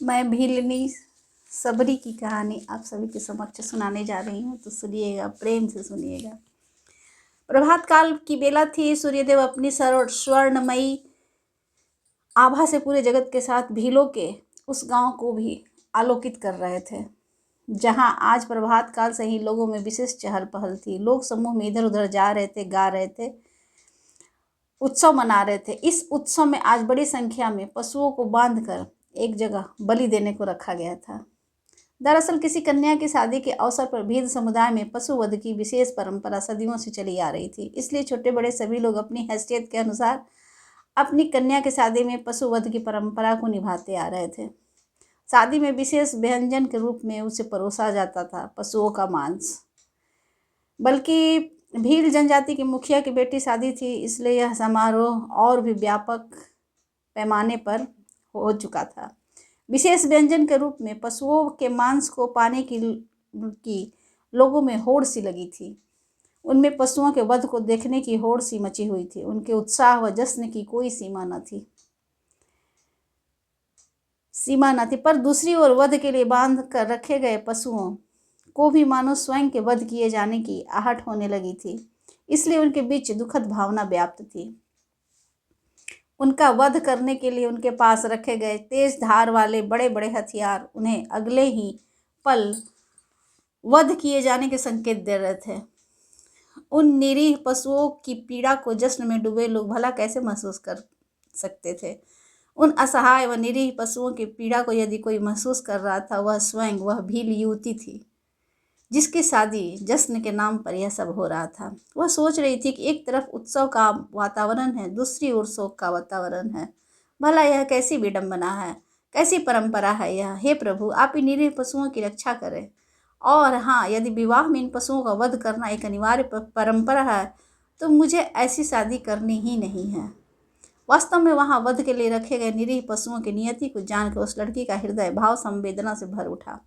मैं भीलनी सबरी की कहानी आप सभी के समक्ष सुनाने जा रही हूँ, तो सुनिएगा, प्रेम से सुनिएगा। प्रभात काल की बेला थी। सूर्यदेव अपनी स्वर्णमयी आभा से पूरे जगत के साथ भीलों के उस गांव को भी आलोकित कर रहे थे, जहां आज प्रभात काल से ही लोगों में विशेष चहल पहल थी। लोग समूह में इधर उधर जा रहे थे, गा रहे थे, उत्सव मना रहे थे। इस उत्सव में आज बड़ी संख्या में पशुओं को बांधकर एक जगह बलि देने को रखा गया था। दरअसल किसी कन्या की शादी के अवसर पर भील समुदाय में पशुवध की विशेष परंपरा सदियों से चली आ रही थी। इसलिए छोटे बड़े सभी लोग अपनी हैसियत के अनुसार अपनी कन्या की शादी में पशुवध की परंपरा को निभाते आ रहे थे। शादी में विशेष व्यंजन के रूप में उसे परोसा जाता था पशुओं का मांस। बल्कि भील जनजाति की मुखिया की बेटी शादी थी, इसलिए यह समारोह और भी व्यापक पैमाने पर हो चुका था। विशेष व्यंजन के रूप में पशुओं के मांस को पाने की लोगों में होड़ सी लगी थी। उनमें पशुओं के वध को देखने की होड़ सी मची हुई थी। उनके उत्साह व जश्न की कोई सीमा न थी। पर दूसरी ओर वध के लिए बांध कर रखे गए पशुओं को भी मानो स्वयं के वध किए जाने की आहट होने लगी थी। इसलिए उनके बीच दुखद भावना व्याप्त थी। उनका वध करने के लिए उनके पास रखे गए तेज धार वाले बड़े बड़े हथियार उन्हें अगले ही पल वध किए जाने के संकेत दे रहे थे। उन निरीह पशुओं की पीड़ा को जश्न में डूबे लोग भला कैसे महसूस कर सकते थे। उन असहाय व निरीह पशुओं की पीड़ा को यदि कोई महसूस कर रहा था, वह स्वयं वह भील युवती थी जिसकी शादी जश्न के नाम पर यह सब हो रहा था। वह सोच रही थी कि एक तरफ उत्सव का वातावरण है, दूसरी ओर शोक का वातावरण है। भला यह कैसी विडंबना है, कैसी परंपरा है यह। हे प्रभु, आप इन निरीह पशुओं की रक्षा करें। और हाँ, यदि विवाह में इन पशुओं का वध करना एक अनिवार्य परंपरा है, तो मुझे ऐसी शादी करनी ही नहीं है। वास्तव में वहाँ वध के लिए रखे गए निरीह पशुओं की नियति को जानकर उस लड़की का हृदय भाव संवेदना से भर उठा।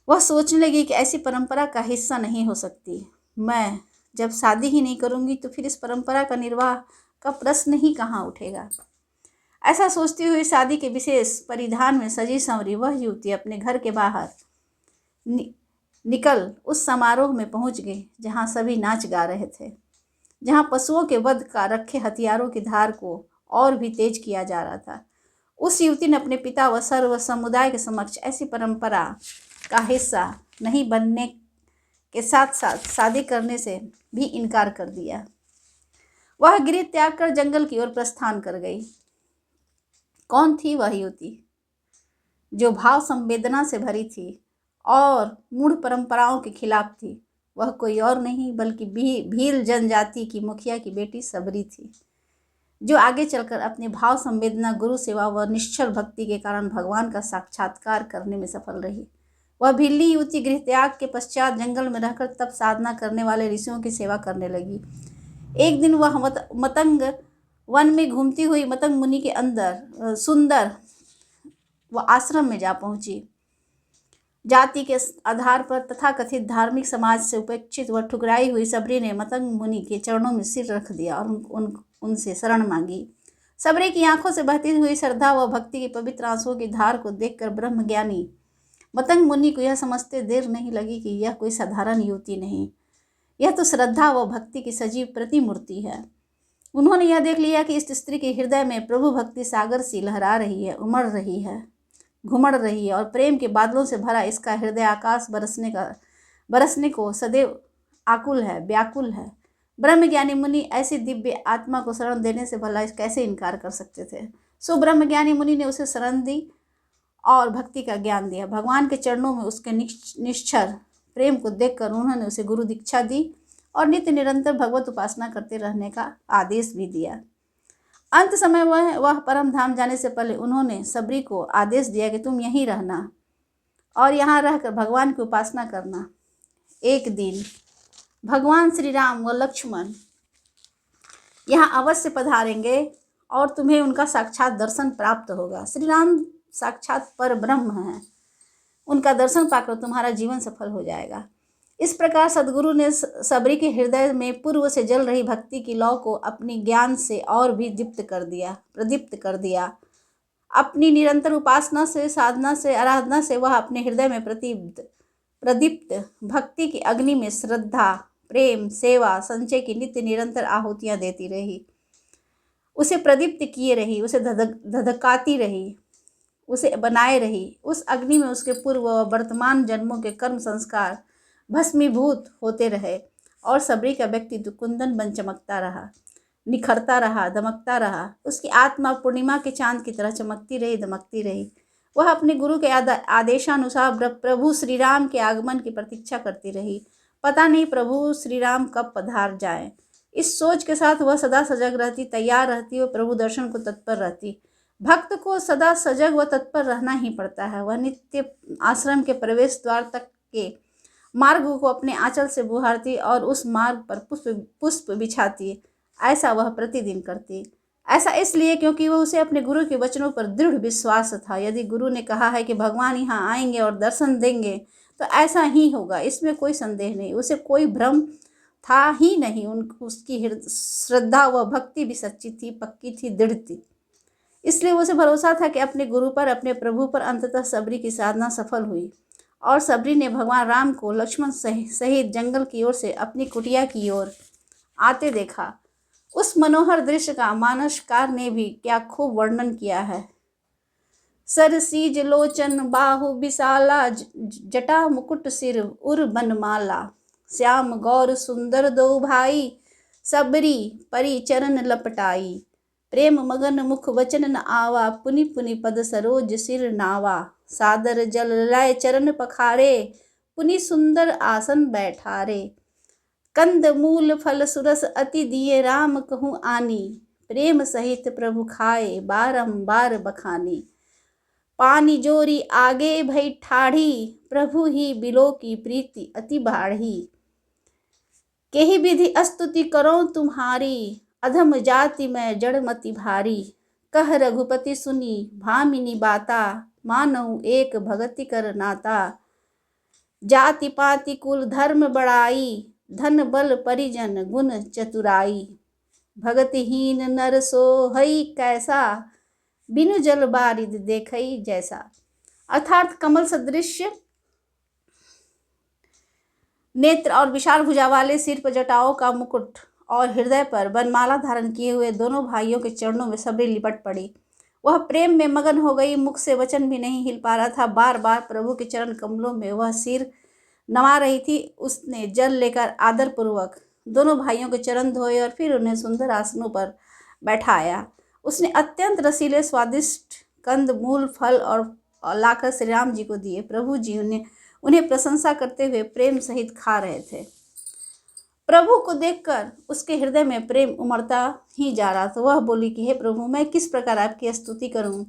वह सोचने लगी कि ऐसी परंपरा का हिस्सा नहीं हो सकती। मैं जब शादी ही नहीं करूंगी तो फिर इस परंपरा का निर्वाह का प्रश्न ही कहाँ उठेगा। ऐसा सोचती हुई शादी के विशेष परिधान में सजी संवरी वह युवती अपने घर के बाहर निकल उस समारोह में पहुंच गई जहां सभी नाच गा रहे थे, जहां पशुओं के वध का रखे हथियारों की धार को और भी तेज किया जा रहा था। उस युवती ने अपने पिता व सर्व समुदाय के समक्ष ऐसी परंपरा का हिस्सा नहीं बनने के साथ साथ शादी करने से भी इनकार कर दिया। वह गृह त्याग कर जंगल की ओर प्रस्थान कर गई। कौन थी वह युवती जो भाव संवेदना से भरी थी और मूढ़ परंपराओं के खिलाफ थी? वह कोई और नहीं बल्कि भील जनजाति की मुखिया की बेटी सबरी थी, जो आगे चलकर अपने भाव संवेदना, गुरु सेवा व निश्चल भक्ति के कारण भगवान का साक्षात्कार करने में सफल रही। वह भीलनी युवती गृह त्याग के पश्चात जंगल में रहकर तप साधना करने वाले ऋषियों की सेवा करने लगी। एक दिन वह मतंग वन में घूमती हुई मतंग मुनि के अंदर सुंदर व आश्रम में जा पहुंची। जाति के आधार पर तथाकथित धार्मिक समाज से उपेक्षित व ठुकराई हुई सबरी ने मतंग मुनि के चरणों में सिर रख दिया और उनसे शरण मांगी। सबरी की आंखों से बहती हुई श्रद्धा व भक्ति की पवित्र आंसुओं की धार को देखकर ब्रह्मज्ञानी मतंग मुनि को यह समझते देर नहीं लगी कि यह कोई साधारण युवती नहीं, यह तो श्रद्धा व भक्ति की सजीव प्रतिमूर्ति है। उन्होंने यह देख लिया कि इस स्त्री के हृदय में प्रभु भक्ति सागर सी लहरा रही है, उमड़ रही है, घुमड़ रही है और प्रेम के बादलों से भरा इसका हृदय आकाश बरसने को सदैव आकुल है, व्याकुल है। ब्रह्मज्ञानी मुनि ऐसी दिव्य आत्मा को शरण देने से भला कैसे इनकार कर सकते थे। सो ब्रह्मज्ञानी मुनि ने उसे शरण दी और भक्ति का ज्ञान दिया। भगवान के चरणों में उसके निश्चर प्रेम को देखकर उन्होंने उसे गुरु दीक्षा दी और नित्य निरंतर भगवत उपासना करते रहने का आदेश भी दिया। अंत समय वह परम धाम जाने से पहले उन्होंने सबरी को आदेश दिया कि तुम यहीं रहना और यहाँ रहकर भगवान की उपासना करना। एक दिन भगवान श्री राम व लक्ष्मण यहाँ अवश्य पधारेंगे और तुम्हें उनका साक्षात दर्शन प्राप्त होगा। श्री राम साक्षात पर ब्रह्म हैं, उनका दर्शन पाकर तुम्हारा जीवन सफल हो जाएगा। इस प्रकार सदगुरु ने सबरी के हृदय में पूर्व से जल रही भक्ति की लौ को अपनी ज्ञान से और भी प्रदीप्त कर दिया। अपनी निरंतर उपासना से, साधना से, आराधना से वह अपने हृदय में प्रदीप्त भक्ति की अग्नि में श्रद्धा, प्रेम, सेवा, संचय की नित्य निरंतर आहुतियाँ देती रही, उसे प्रदीप्त किए रही, उसे धधकाती रही, उसे बनाए रही। उस अग्नि में उसके पूर्व व वर्तमान जन्मों के कर्म संस्कार भस्मीभूत होते रहे और सबरी का व्यक्तित्व कुंदन बन चमकता रहा, निखरता रहा, दमकता रहा। उसकी आत्मा पूर्णिमा के चांद की तरह चमकती रही, दमकती रही। वह अपने गुरु के आदेशानुसार प्रभु श्री राम के आगमन की प्रतीक्षा करती रही। पता नहीं प्रभु श्री राम कब पधार जाएं। इस सोच के साथ वह सदा सजग रहती, तैयार रहती व प्रभु दर्शन को तत्पर रहती। भक्त को सदा सजग व तत्पर रहना ही पड़ता है। वह नित्य आश्रम के प्रवेश द्वार तक के मार्ग को अपने आंचल से बुहारती और उस मार्ग पर पुष्प बिछाती। ऐसा वह प्रतिदिन करती। ऐसा इसलिए क्योंकि वह उसे अपने गुरु के वचनों पर दृढ़ विश्वास था। यदि गुरु ने कहा है कि भगवान यहाँ आएंगे और दर्शन देंगे तो ऐसा ही होगा, इसमें कोई संदेह नहीं। उसे कोई भ्रम था ही नहीं। उसकी श्रद्धा व भक्ति भी सच्ची थी, पक्की थी, दृढ़ थी। इसलिए उसे भरोसा था कि अपने गुरु पर, अपने प्रभु पर अंततः सबरी की साधना सफल हुई और सबरी ने भगवान राम को लक्ष्मण सहित जंगल की ओर से अपनी कुटिया की ओर आते देखा। उस मनोहर दृश्य का मानसकार ने भी क्या खूब वर्णन किया है। सरसीज लोचन बाहु विशाला, जटा मुकुट सिर उर बनमाला, श्याम गौर सुंदर दो भाई, सबरी परी चरण लपटाई, प्रेम मगन मुख वचन न आवा, पुनि पुनि पद सरोज सिर नावा, सादर जल लय चरण पखारे, पुनि सुंदर आसन बैठारे, कंद मूल फल सुरस अति दिए, राम कहूँ आनी, प्रेम सहित प्रभु खाए, बारंबार बखानी, पानी जोरी आगे भई ठाढ़ी, प्रभु ही बिलो की प्रीति अति बाढ़ी, केहि विधि स्तुति करो तुम्हारी, अधम जाति में जड़मति भारी, कह रघुपति सुनी भामिनी बाता, मानऊ एक भगति कर नाता, जाति पाति कुल धर्म बड़ाई, धन बल परिजन गुण चतुराई, भगतिहीन नर सोहई कैसा, बिनु जल बारिद देखई जैसा। अर्थात कमल सदृश नेत्र और विशाल भुजा वाले सिर पर जटाओं का मुकुट और हृदय पर वनमाला धारण किए हुए दोनों भाइयों के चरणों में सबरी लिपट पड़ी। वह प्रेम में मगन हो गई, मुख से वचन भी नहीं हिल पा रहा था। बार बार प्रभु के चरण कमलों में वह सिर नवा रही थी। उसने जल लेकर आदरपूर्वक दोनों भाइयों के चरण धोए और फिर उन्हें सुंदर आसनों पर बैठाया। उसने अत्यंत रसीले स्वादिष्ट कंद मूल फल और लाकर श्री राम जी को दिए। प्रभु जी उन्हें प्रशंसा करते हुए प्रेम सहित खा रहे थे। प्रभु को देखकर उसके हृदय में प्रेम उमड़ता ही जा रहा था। वह बोली कि हे प्रभु, मैं किस प्रकार आपकी स्तुति करूं?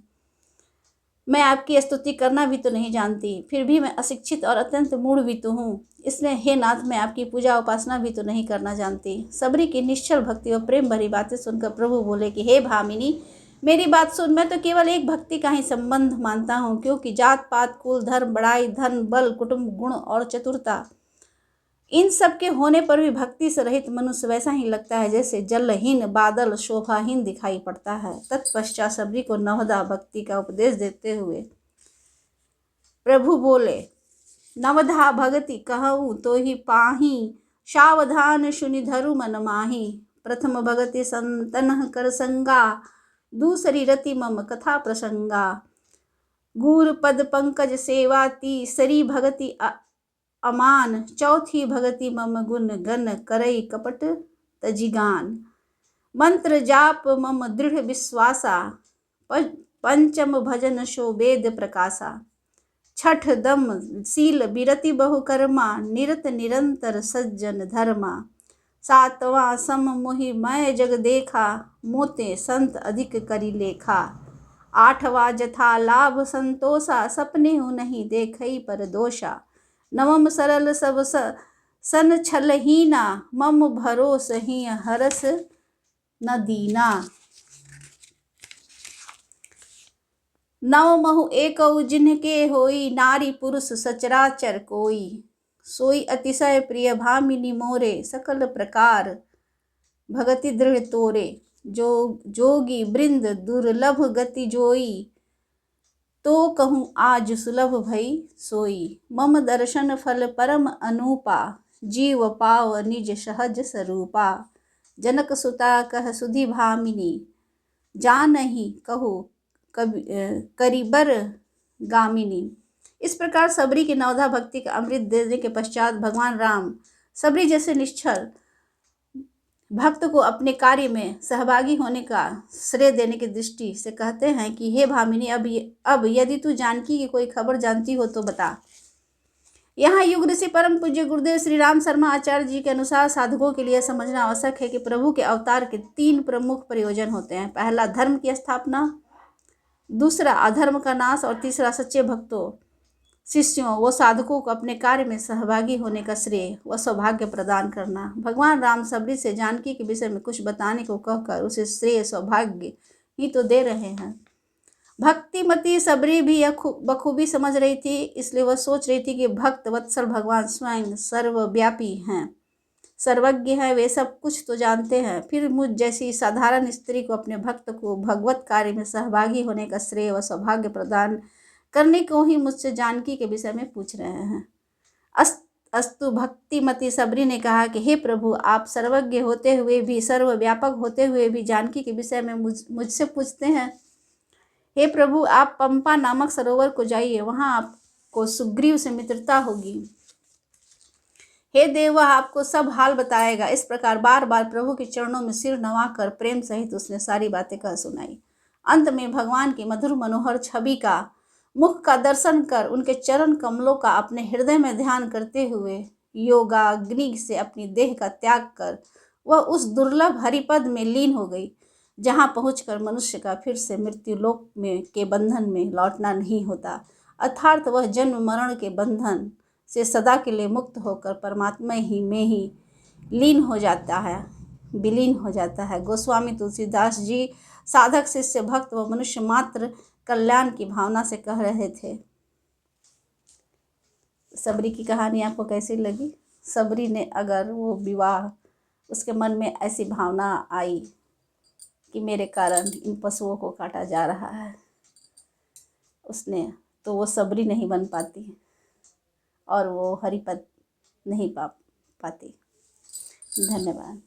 मैं आपकी स्तुति करना भी तो नहीं जानती, फिर भी मैं अशिक्षित और अत्यंत मूढ़ भी तो हूँ। इसलिए हे नाथ, मैं आपकी पूजा उपासना भी तो नहीं करना जानती। सबरी की निश्चल भक्ति और प्रेम भरी बातें सुनकर प्रभु बोले कि हे भामिनी, मेरी बात सुन। मैं तो केवल एक भक्ति का ही संबंध मानता हूँ, क्योंकि जात पात कुल धर्म बड़ाई धन बल कुटुंब गुण और चतुरता, इन सब के होने पर भी भक्ति से रहित मनुष्य वैसा ही लगता है जैसे जलहीन बादल शोभाहीन दिखाई पड़ता है। तत्पश्चात सबरी को नवधा भक्ति का उपदेश देते हुए प्रभु बोले, नवधा भगति कहूँ तो ही पाही, सावधान सुनि धरु मन माही, प्रथम भगति संतन कर संगा, दूसरी रति मम कथा प्रसंगा, गुर पद पंकज सेवा तीसरी भगति अमान, चौथी भगति मम गुण गण करई कपट तजिगान, मंत्र जाप मम दृढ़ विश्वासा, पंचम भजन शो वेद प्रकाशा, छठ दम शील बिरति बहुकर्मा, निरत निरंतर सज्जन धर्मा, सातवां सम मोहि मैं जग देखा, मोते संत अधिक करी लेखा, आठवां जथा लाभ संतोषा, सपने हूँ नहीं देखई पर दोषा, नवम सरल सब सन छलहीना, मम भरोस ही हरस न दीना, नव महु एकौ जिनके होई, नारी पुरुष सचराचर कोई, सोई अतिशय प्रिय भामिनी मोरे, सकल प्रकार भगति दृढ़ तोरे, जो जोगी वृंद दुर्लभ गति जोई, तो कहूँ आज सुलभ भई सोई, मम दर्शन फल परम अनूपा, जीव पाव निज सहज स्वरूपा। जनक सुता कह सुधि भामिनी, जानहि कहु करिबर गामिनी। इस प्रकार सबरी के नवधा भक्ति का अमृत देने के पश्चात भगवान राम सबरी जैसे निश्चल भक्त को अपने कार्य में सहभागी होने का श्रेय देने की दृष्टि से कहते हैं कि हे भामिनी, अब यदि तू जानकी की कोई खबर जानती हो तो बता। यहाँ युग ऋषि परम पूज्य गुरुदेव श्री राम शर्मा आचार्य जी के अनुसार साधकों के लिए समझना आवश्यक है कि प्रभु के अवतार के 3 प्रमुख प्रयोजन होते हैं। पहला धर्म की स्थापना, दूसरा अधर्म का नाश और तीसरा सच्चे भक्तों शिष्यों व साधकों को अपने कार्य में सहभागी होने का श्रेय व सौभाग्य प्रदान करना। भगवान राम सबरी से जानकी के विषय में कुछ बताने को कहकर उसे श्रेय सौभाग्य ही तो दे रहे हैं। भक्तिमती सबरी भी यह बखूबी समझ रही थी, इसलिए वह सोच रही थी कि भक्त वत्सल भगवान स्वयं सर्वव्यापी हैं, सर्वज्ञ हैं, वे सब कुछ तो जानते हैं। फिर मुझ जैसी साधारण स्त्री को अपने भक्त को भगवत कार्य में सहभागी होने का श्रेय व सौभाग्य प्रदान करने को ही मुझसे जानकी के विषय में पूछ रहे हैं। अस्तु भक्तिमती सबरी ने कहा कि हे प्रभु, आप सर्वज्ञ होते हुए भी, सर्वव्यापक होते हुए भी जानकी के विषय में मुझसे पूछते हैं। हे प्रभु, आप पंपा नामक सरोवर को जाइए, वहां आपको सुग्रीव से मित्रता होगी। हे देव, वह आपको सब हाल बताएगा। इस प्रकार बार बार प्रभु के चरणों में सिर नवाकर प्रेम सहित उसने सारी बातें कह सुनाई। अंत में भगवान की मधुर मनोहर छवि का, मुख का दर्शन कर उनके चरण कमलों का अपने हृदय में ध्यान करते हुए योगाग्नि से अपनी देह का त्याग कर वह उस दुर्लभ हरिपद में लीन हो गई, जहाँ पहुंचकर मनुष्य का फिर से मृत्यु लोक में के बंधन में लौटना नहीं होता, अर्थात वह जन्म मरण के बंधन से सदा के लिए मुक्त होकर परमात्मा ही में ही लीन हो जाता है, विलीन हो जाता है। गोस्वामी तुलसीदास जी साधक शिष्य भक्त व मनुष्य मात्र कल्याण की भावना से कह रहे थे। सबरी की कहानी आपको कैसी लगी? सबरी ने अगर वो विवाह, उसके मन में ऐसी भावना आई कि मेरे कारण इन पशुओं को काटा जा रहा है, उसने तो वो सबरी नहीं बन पाती और वो हरिपद नहीं पा पाती। धन्यवाद।